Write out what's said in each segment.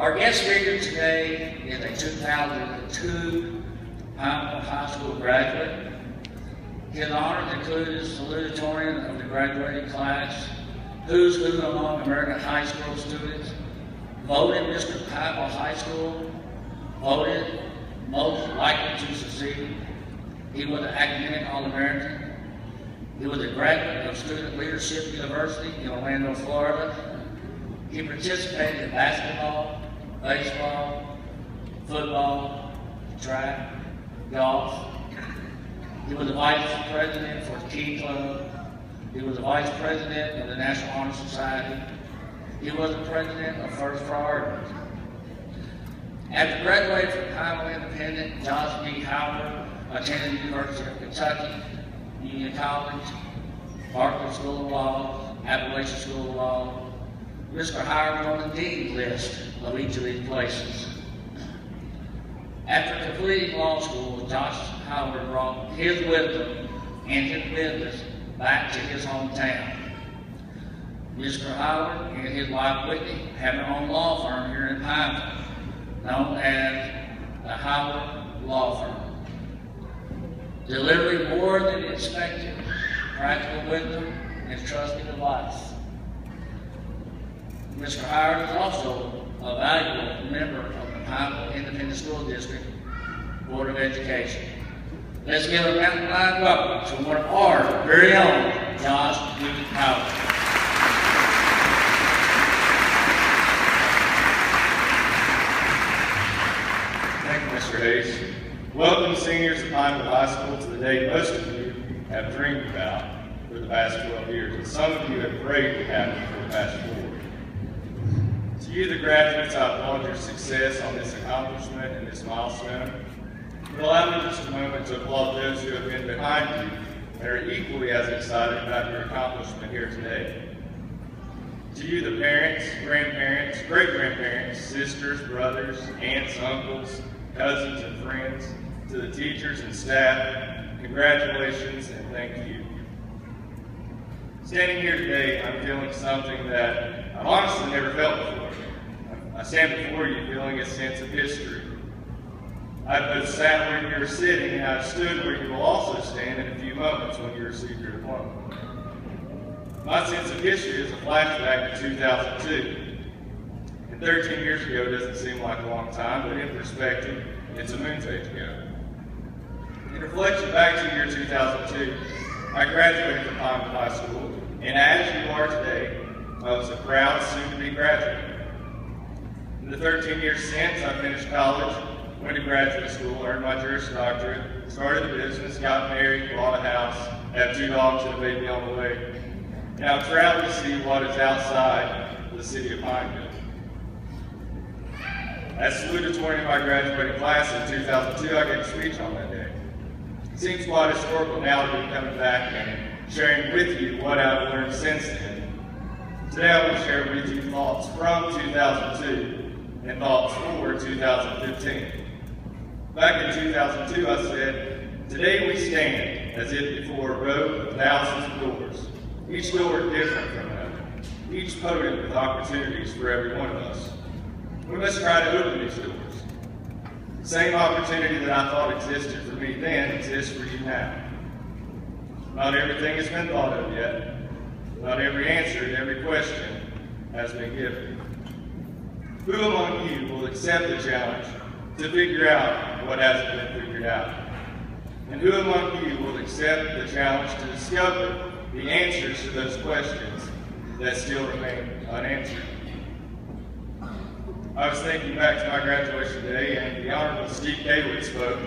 Our guest speaker today is a 2002 Pineville High School graduate. His honors include his salutatorian of the graduating class, who's who among American high school students, voted Mr. Pineville High School, voted most likely to succeed. He was an academic All-American. He was a graduate of Student Leadership University in Orlando, Florida. He participated in basketball, baseball, football, track, golf. He was the vice president for the Key Club. He was the vice president of the National Honor Society. He was the president of First Priority. After graduating from Pineville Independent, Josh B. Howard attended the University of Kentucky, Union College, Barclay School of Law, Appalachian School of Law. Mr. Howard was on the dean list of each of these places. After completing law school, Josh Howard brought his wisdom and his business back to his hometown. Mr. Howard and his wife Whitney have their own law firm here in Pineville, known as the Howard Law Firm, delivering more than expected practical wisdom and trusted advice. Mr. Howard is also a valuable member of the Pineville Independent School District Board of Education. Let's give a mountain wide welcome to one of our very own, Josh B. Howard. Thank you, Mr. Hayes. Welcome, seniors at Pineville High School, to the day most of you have dreamed about for the past 12 years, and some of you have prayed to happen for the past 4. To you, the graduates, I applaud your success on this accomplishment and this milestone. But allow me just a moment to applaud those who have been behind you and are equally as excited about your accomplishment here today. To you, the parents, grandparents, great-grandparents, sisters, brothers, aunts, uncles, cousins, and friends, to the teachers and staff, congratulations and thank you. Standing here today, I'm feeling something that I've honestly never felt before. I stand before you feeling a sense of history. I've both sat where you're sitting and I've stood where you will also stand in a few moments when you receive your diploma. My sense of history is a flashback to 2002. And 13 years ago doesn't seem like a long time, but in perspective, it's a moon's age ago. In reflection back to the year 2002, I graduated from Pineville High School, and as you are today, I was a proud soon-to-be graduate. In the 13 years since, I finished college, went to graduate school, earned my Juris Doctorate, started a business, got married, bought a house, have 2 dogs and a baby on the way. And I'm proud to see what is outside the city of Pineville. As salutatorian of my graduating class in 2002, I gave a speech on that day. It seems quite historical now to be coming back and sharing with you what I've learned since then. Today I will share with you thoughts from 2002 and thoughts for 2015. Back in 2002, I said, today we stand as if before a row of thousands of doors, each door different from another, each potent with opportunities for every one of us. We must try to open these doors. The same opportunity that I thought existed for me then exists for you now. Not everything has been thought of yet. Not every answer to every question has been given. Who among you will accept the challenge to figure out what hasn't been figured out? And who among you will accept the challenge to discover the answers to those questions that still remain unanswered? I was thinking back to my graduation day, and the Honorable Steve Kaywood spoke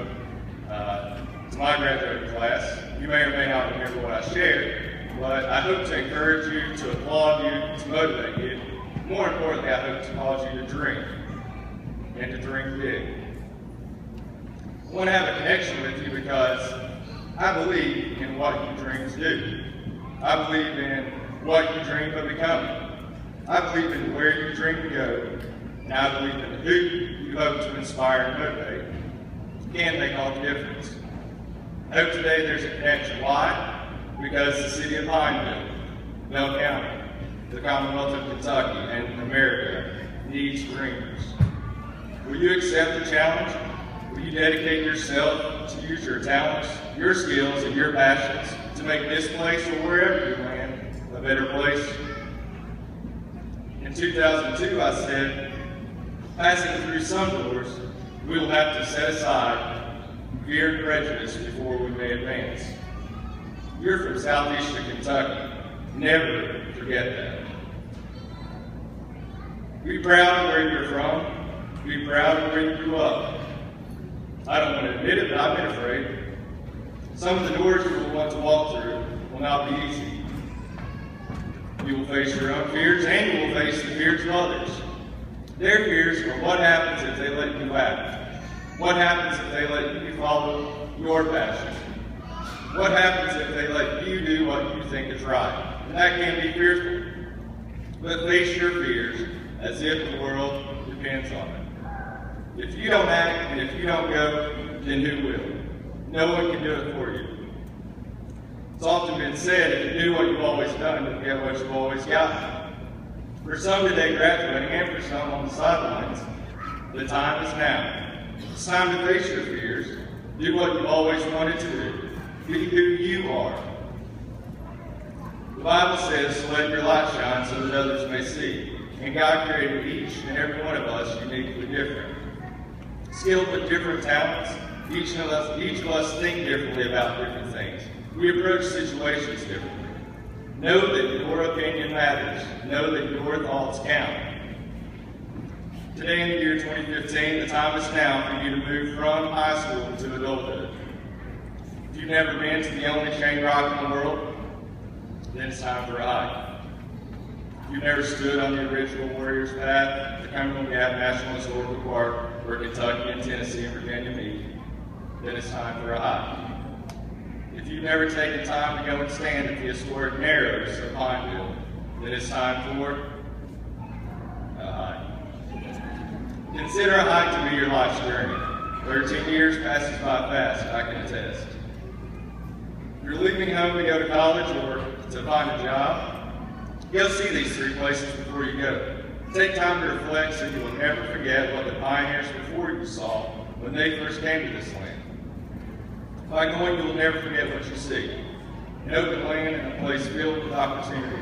to my graduating class. You may or may not remember what I shared, but I hope to encourage you, to applaud you, to motivate you. More importantly, I hope to cause you to dream, and to dream big. I want to have a connection with you because I believe in what you dreams do. I believe in what you dream of becoming. I believe in where you dream to go, and I believe in who you hope to inspire and motivate. You can make all the difference. I hope today there's a connection. Why? Because the city of Pineville, Bell County, the Commonwealth of Kentucky, and America needs dreamers. Will you accept the challenge? Will you dedicate yourself to use your talents, your skills, and your passions to make this place or wherever you land a better place? In 2002, I said, passing through some doors, we will have to set aside fear and prejudice before we may advance. You're from southeastern Kentucky. Never forget that. Be proud of where you're from. Be proud of where you grew up. I don't want to admit it, but I've been afraid. Some of the doors you will want to walk through will not be easy. You will face your own fears, and you will face the fears of others. Their fears are what happens if they let you act. What happens if they let you follow your passion? What happens if they let you do what you think is right? And that can be fearful. But face your fears as if the world depends on it. If you don't act and if you don't go, then who will? No one can do it for you. It's often been said, if you do what you've always done, you'll get what you've always gotten. For some today graduating and for some on the sidelines, the time is now. It's time to face your fears. Do what you've always wanted to do. Be who you are. The Bible says to let your light shine so that others may see. And God created each and every one of us uniquely different. Skilled with different talents, each of us think differently about different things. We approach situations differently. Know that your opinion matters. Know that your thoughts count. Today in the year 2015, the time is now for you to move from high school to adulthood. If you've never been to the only chain rock in the world, then it's time for a hike. If you've never stood on the original Warriors Path, the Cumberland Gap National Historical Park, where Kentucky and Tennessee and Virginia meet, then it's time for a hike. If you've never taken time to go and stand at the historic Narrows of Pineville, then it's time for a hike. Consider a hike to be your life's journey. 13 years passes by fast, I can attest. If you're leaving home to go to college or to find a job, go see these three places before you go. Take time to reflect so you will never forget what the pioneers before you saw when they first came to this land. By going, you will never forget what you see. An open land and a place filled with opportunity.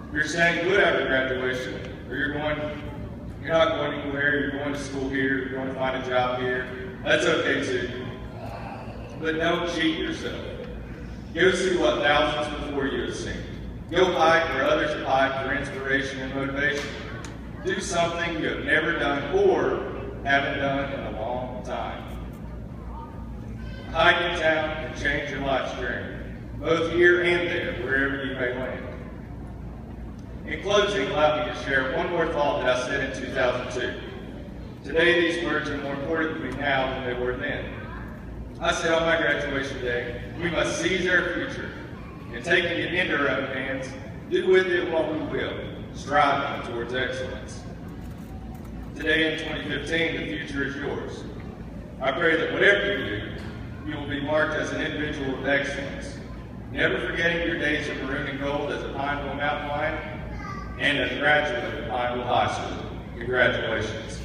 If you're staying good after graduation, or you're not going anywhere, you're going to school here, you're going to find a job here, that's okay too. But don't cheat yourself. Go see what thousands before you have seen. Go hike where others have hiked for inspiration and motivation. Do something you have never done or haven't done in a long time. A hike in town can change your life's journey, both here and there, wherever you may land. In closing, allow me to share one more thought that I said in 2002. Today, these words are more important to me now than they were then. I said on my graduation day, we must seize our future, and taking it into our own hands, do with it what we will, striving towards excellence. Today in 2015, the future is yours. I pray that whatever you do, you will be marked as an individual of excellence, never forgetting your days of maroon and gold as a Pineville Mountain Lion and as a graduate of Pineville High School. Congratulations.